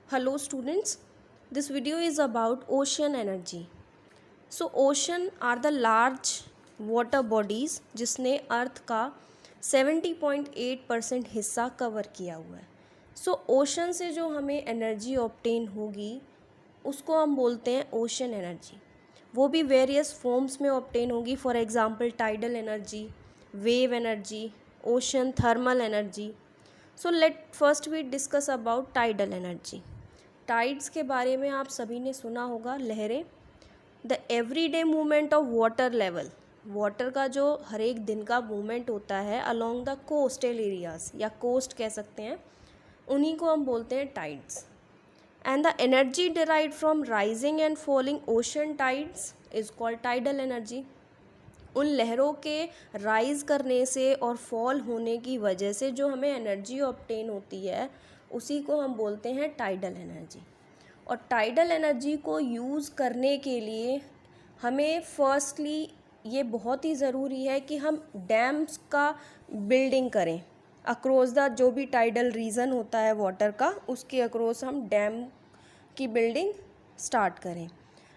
Hello students, this video is about ocean energy. So ocean are the large water bodies जिसने अर्थ का 70.8% हिस्सा cover किया हुआ है. So ओशन से जो हमें एनर्जी ऑब्टेन होगी उसको हम बोलते हैं ओशन एनर्जी. वो भी वेरियस फॉर्म्स में ऑब्टेन होगी. For example tidal energy, wave energy, ocean thermal energy. So let first we discuss about tidal energy. Tides के बारे में आप सभी ने सुना होगा, लहरें. The everyday movement of water level, water का जो हर एक दिन का मूवमेंट होता है अलोंग द कोस्टल एरियाज या कोस्ट कह सकते हैं, उन्हीं को हम बोलते हैं tides. And the energy derived from rising and falling ocean tides is called tidal energy. उन लहरों के राइज करने से और फॉल होने की वजह से जो हमें एनर्जी ऑब्टेन होती है उसी को हम बोलते हैं टाइडल एनर्जी. और टाइडल एनर्जी को यूज़ करने के लिए हमें फर्स्टली ये बहुत ही ज़रूरी है कि हम डैम्स का बिल्डिंग करें. अक्रॉस द जो भी टाइडल रीजन होता है वाटर का, उसके अक्रॉस हम डैम की बिल्डिंग स्टार्ट करें.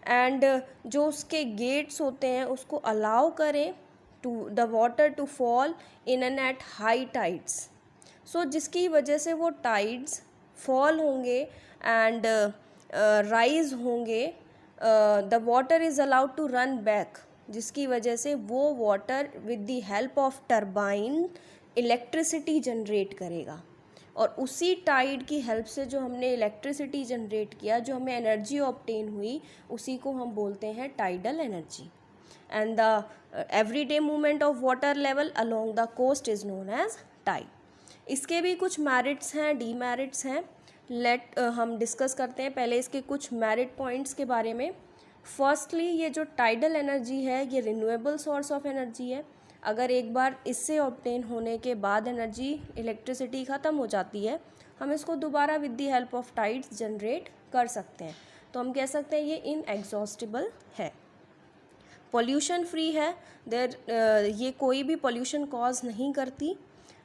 एंड जो उसके गेट्स होते हैं उसको अलाउ करें to the water to fall in and at high tides. So जिसकी वजह से वो टाइड्स फॉल होंगे एंड राइज होंगे. The water is allowed to run back, जिसकी वजह से वो water with the help of turbine electricity generate करेगा. और उसी टाइड की हेल्प से जो हमने इलेक्ट्रिसिटी जनरेट किया, जो हमें एनर्जी ऑब्टेन हुई, उसी को हम बोलते हैं tidal energy. And the everyday movement of water level along the coast is known as tide. इसके भी कुछ मेरिट्स हैं, डीमेरिट्स हैं. हम डिस्कस करते हैं पहले इसके कुछ मेरिट पॉइंट्स के बारे में. फर्स्टली, ये जो टाइडल एनर्जी है ये रिन्यूएबल सोर्स ऑफ एनर्जी है. अगर एक बार इससे ऑब्टेन होने के बाद एनर्जी इलेक्ट्रिसिटी ख़त्म हो जाती है, हम इसको दोबारा with the help of tides generate कर सकते हैं. तो हम कह सकते हैं ये इनएग्जॉस्टिबल है. पॉल्यूशन फ्री है, ये कोई भी पॉल्यूशन कॉज नहीं करती.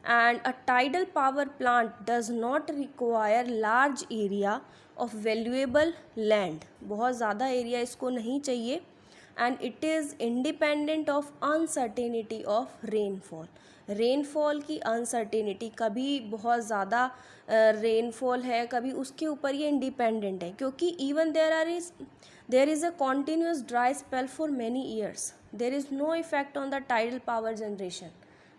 And a tidal power plant does not require large area of valuable land. बहुत ज़्यादा एरिया इसको नहीं चाहिए. And it is independent of uncertainty of rainfall. Rainfall की अनसर्टेनिटी, कभी बहुत ज़्यादा रेनफॉल है, कभी उसके ऊपर ये इंडिपेंडेंट है. क्योंकि even there is a continuous dry spell for many years, there is no effect on the tidal power generation.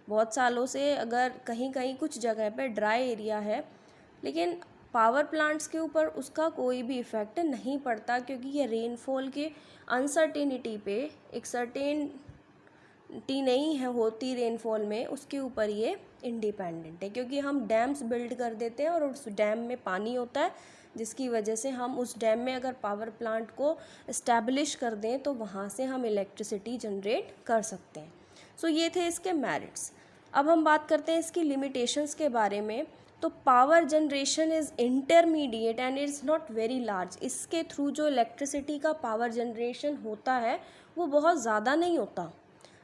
बहुत सालों से अगर कहीं कहीं कुछ जगह पे ड्राई एरिया है, लेकिन पावर प्लांट्स के ऊपर उसका कोई भी इफ़ेक्ट नहीं पड़ता, क्योंकि ये रेनफॉल के अनसर्टेनिटी पे एक सर्टेनिटी नहीं है होती रेनफॉल में, उसके ऊपर ये इंडिपेंडेंट है. क्योंकि हम डैम्स बिल्ड कर देते हैं और उस डैम में पानी होता है, जिसकी वजह से हम उस डैम में अगर पावर प्लांट को इस्टेब्लिश कर दें तो वहाँ से हम इलेक्ट्रिसिटी जनरेट कर सकते हैं. सो ये थे इसके मेरिट्स. अब हम बात करते हैं इसकी लिमिटेशंस के बारे में. तो power generation is intermediate and is not very large. इसके थ्रू जो इलेक्ट्रिसिटी का पावर जनरेशन होता है वो बहुत ज़्यादा नहीं होता.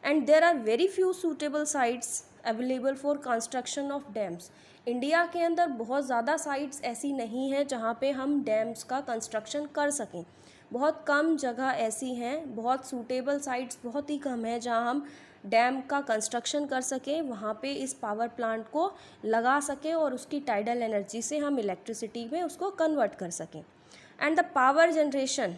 And there are very few suitable sites available for construction of dams. India के अंदर बहुत ज़्यादा साइट्स ऐसी नहीं हैं जहाँ पे हम डैम्स का कंस्ट्रक्शन कर सकें. बहुत कम जगह ऐसी हैं, बहुत सूटेबल साइट्स बहुत ही कम है जहाँ हम डैम का कंस्ट्रक्शन कर सकें, वहाँ पे इस पावर प्लांट को लगा सकें और उसकी टाइडल एनर्जी से हम इलेक्ट्रिसिटी में उसको कन्वर्ट कर सकें. And the power generation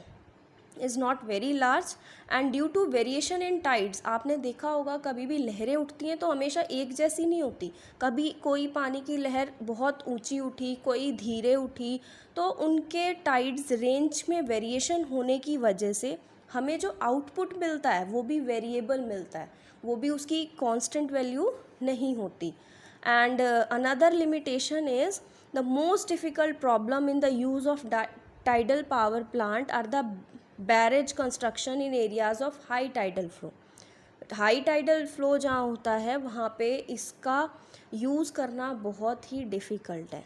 is not very large and due to variation in tides. आपने देखा होगा कभी भी लहरें उठती हैं तो हमेशा एक जैसी नहीं होती. कभी कोई पानी की लहर बहुत ऊंची उठी, कोई धीरे उठी, तो उनके टाइड्स रेंज में वेरिएशन होने की वजह से हमें जो आउटपुट मिलता है वो भी वेरिएबल मिलता है, वो भी उसकी कांस्टेंट वैल्यू नहीं होती. And another limitation is the most difficult problem in the use of tidal power plant are the barrage construction in areas of high tidal flow. High tidal flow जहाँ होता है वहाँ पे इसका यूज़ करना बहुत ही डिफ़िकल्ट है.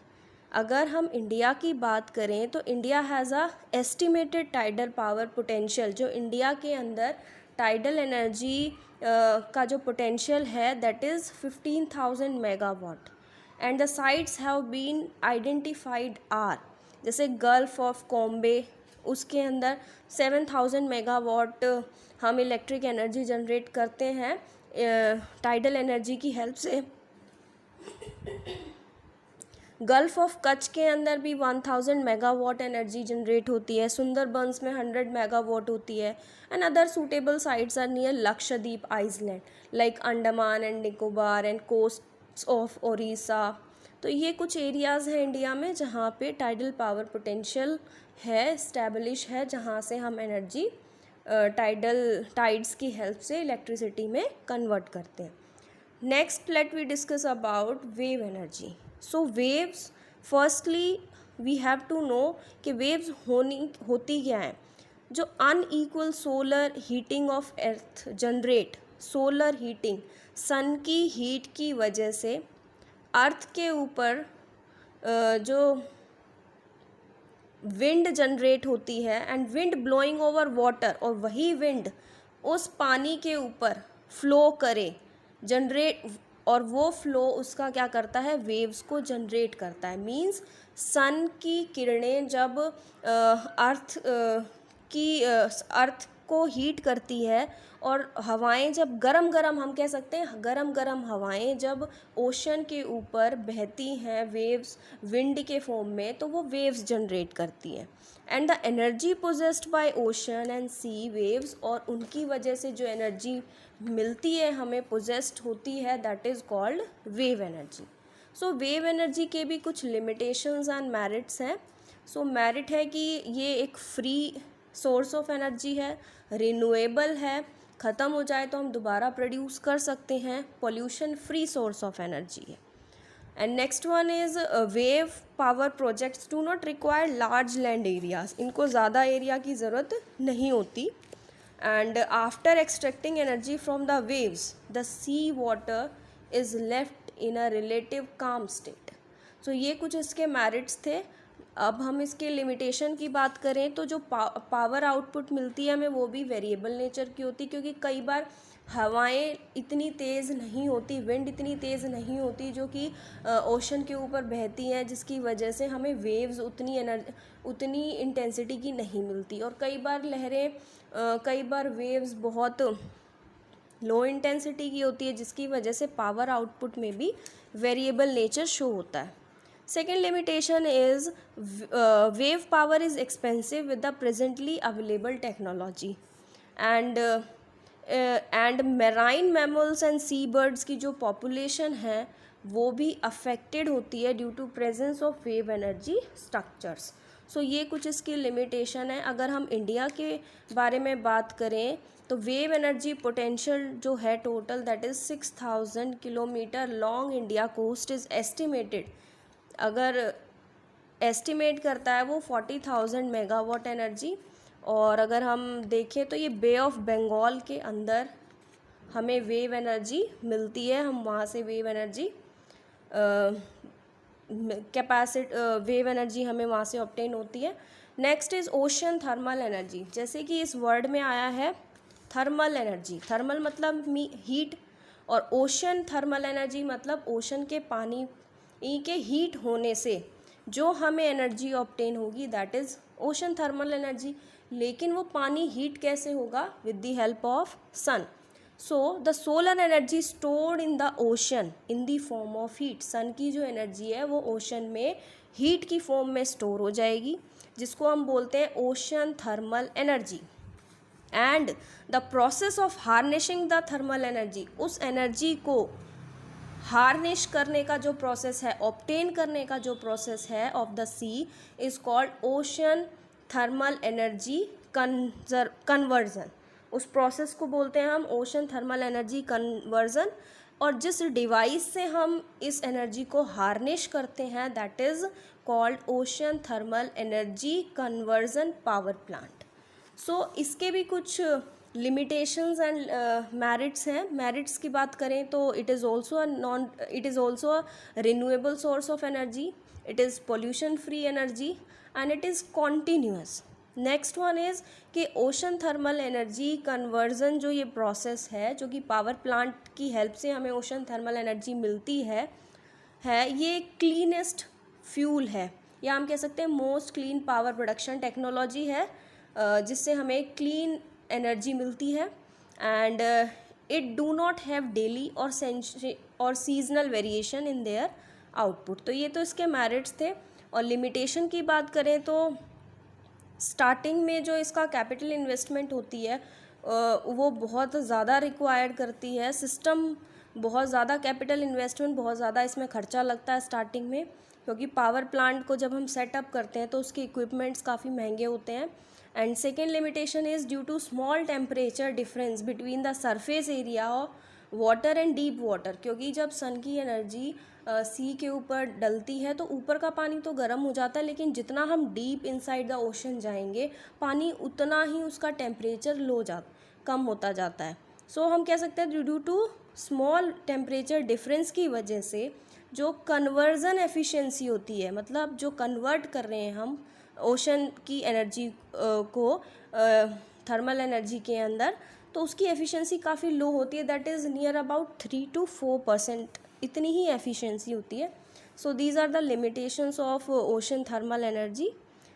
अगर हम इंडिया की बात करें तो India has a estimated tidal power potential. जो इंडिया के अंदर टाइडल एनर्जी का जो पोटेंशियल है that is 15,000 megawatt. And the sites have been identified are जैसे गल्फ ऑफ कॉम्बे, उसके अंदर 7000 मेगावाट हम इलेक्ट्रिक एनर्जी जनरेट करते हैं टाइडल एनर्जी की हेल्प से। गल्फ ऑफ कच्छ के अंदर भी 1000 मेगावाट एनर्जी जनरेट होती है। सुंदरबंस में 100 मेगावाट होती है। And other suitable sites are near Lakshadweep island like Andaman and Nicobar and coast of Odisha. तो ये कुछ एरियाज़ हैं इंडिया में जहाँ पे टाइडल पावर पोटेंशियल है, स्टैब्लिश है, जहाँ से हम एनर्जी टाइड्स की हेल्प से इलेक्ट्रिसिटी में कन्वर्ट करते हैं। Next let we discuss about wave energy. So waves, firstly we have to know कि वेव्स होती क्या हैं। जो unequal solar heating of earth generate, solar heating, sun की हीट की वजह से अर्थ के ऊपर जो विंड जनरेट होती है and wind blowing over water, और वही विंड उस पानी के ऊपर फ्लो करे, जनरेट, और वो फ्लो उसका क्या करता है, वेव्स को जनरेट करता है। मींस सन की किरणें जब अर्थ को हीट करती है, और हवाएं जब गरम गरम, हम कह सकते हैं गरम गरम हवाएं जब ओशन के ऊपर बहती हैं वेव्स, विंड के फॉर्म में, तो वो वेव्स जनरेट करती हैं। And the energy possessed by ocean and sea waves, और उनकी वजह से जो एनर्जी मिलती है हमें, पोजेस्ड होती है, that is called wave energy. So wave energy के भी कुछ लिमिटेशंस एंड मेरिट्स हैं। सो मेरिट है कि ये एक फ्री सोर्स ऑफ एनर्जी है, रिन्यूएबल है, ख़त्म हो जाए तो हम दोबारा प्रोड्यूस कर सकते हैं, pollution free source of energy है। And next one is wave power projects do not require large land areas, इनको ज़्यादा एरिया की ज़रूरत नहीं होती। And after extracting energy from the waves, the sea water is left in a relative calm state. So ये कुछ इसके merits थे। अब हम इसके लिमिटेशन की बात करें तो जो पावर आउटपुट मिलती है हमें, वो भी वेरिएबल नेचर की होती, क्योंकि कई बार हवाएं इतनी तेज़ नहीं होती, विंड इतनी तेज़ नहीं होती जो कि ओशन के ऊपर बहती हैं, जिसकी वजह से हमें वेव्स उतनी इंटेंसिटी की नहीं मिलती। और कई बार लहरें, कई बार वेव्स बहुत लो इंटेंसिटी की होती है, जिसकी वजह से पावर आउटपुट में भी वेरिएबल नेचर शो होता है। Second limitation is wave power is expensive with the presently available technology, and marine mammals and seabirds की जो population है वो भी affected होती है due to presence of wave energy structures. So ये कुछ इसकी limitation है। अगर हम इंडिया के बारे में बात करें तो वेव एनर्जी पोटेंशियल जो है total, that is 6000 kilometre long India coast is estimated, अगर एस्टिमेट करता है वो 40,000 मेगावाट एनर्जी। और अगर हम देखें तो ये बे ऑफ बंगाल के अंदर हमें वेव एनर्जी मिलती है, हम वहाँ से वेव एनर्जी वेव एनर्जी हमें वहाँ से ऑब्टेन होती है। Next is ocean thermal energy. जैसे कि इस वर्ड में आया है थर्मल एनर्जी, थर्मल मतलब हीट, और ओशन थर्मल एनर्जी मतलब ओशन के पानी के हीट होने से जो हमें एनर्जी ऑब्टेन होगी, that is ocean thermal energy. लेकिन वो पानी हीट कैसे होगा, with the help of sun. So the solar energy stored in the ocean in the form of heat, sun की जो एनर्जी है वो ओशन में हीट की फॉर्म में स्टोर हो जाएगी, जिसको हम बोलते हैं ocean thermal energy. And the process of harnessing the thermal energy, उस एनर्जी को हार्निश करने का जो प्रोसेस है, ऑब्टेन करने का जो प्रोसेस है of the sea, is called ocean thermal energy conversion. उस प्रोसेस को बोलते हैं हम ओशन थर्मल एनर्जी कन्वर्जन। और जिस डिवाइस से हम इस एनर्जी को हार्निश करते हैं, that is called ocean thermal energy conversion power plant. So इसके भी कुछ लिमिटेशंस एंड मेरिट्स हैं। मेरिट्स की बात करें तो it is also a renewable source of energy, it is pollution free energy, and it is continuous. Next one is कि ocean thermal energy conversion जो ये प्रोसेस है, जो कि पावर प्लांट की हेल्प से हमें ओशन थर्मल एनर्जी मिलती है ये क्लीनेस्ट फ्यूल है, या हम कह सकते हैं most clean power production technology है, जिससे हमें क्लीन एनर्जी मिलती है। And it do not have daily और seasonal variation in their output. तो ये तो इसके मेरिट्स थे। और लिमिटेशन की बात करें तो स्टार्टिंग में जो इसका कैपिटल इन्वेस्टमेंट होती है वो बहुत ज़्यादा रिक्वायर्ड करती है। सिस्टम बहुत ज़्यादा कैपिटल इन्वेस्टमेंट, बहुत ज़्यादा इसमें खर्चा लगता है स्टार्टिंग में, क्योंकि पावर प्लांट को जब हम सेटअप करते हैं तो उसके इक्विपमेंट्स काफ़ी महंगे होते हैं। And second limitation is due to small temperature difference between the surface area of water and deep water, क्योंकि जब सन की एनर्जी सी के ऊपर डलती है तो ऊपर का पानी तो गर्म हो जाता है, लेकिन जितना हम डीप इनसाइड द ओशन जाएंगे पानी उतना ही उसका टेम्परेचर कम होता जाता है। सो हम कह सकते हैं due to small temperature difference की वजह से जो कन्वर्जन एफिशिएंसी होती है, मतलब जो कन्वर्ट कर रहे हैं हम ओशन की एनर्जी को थर्मल एनर्जी के अंदर, तो उसकी एफिशिएंसी काफ़ी लो होती है। That is near about 3 to 4%, इतनी ही एफिशिएंसी होती है। So these are the limitations of ocean thermal energy.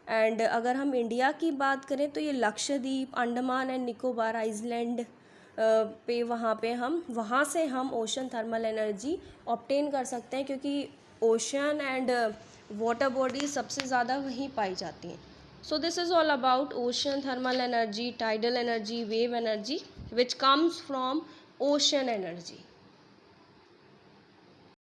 And अगर हम इंडिया की बात करें तो ये लक्षद्वीप, अंडमान एंड निकोबार आइलैंड पे वहाँ से हम ओशन थर्मल एनर्जी ऑब्टेन कर सकते हैं, क्योंकि ओशन एंड वाटर बॉडी सबसे ज़्यादा वहीं पाई जाती हैं। So this is all about ocean thermal energy, tidal energy, wave energy which comes from ocean energy.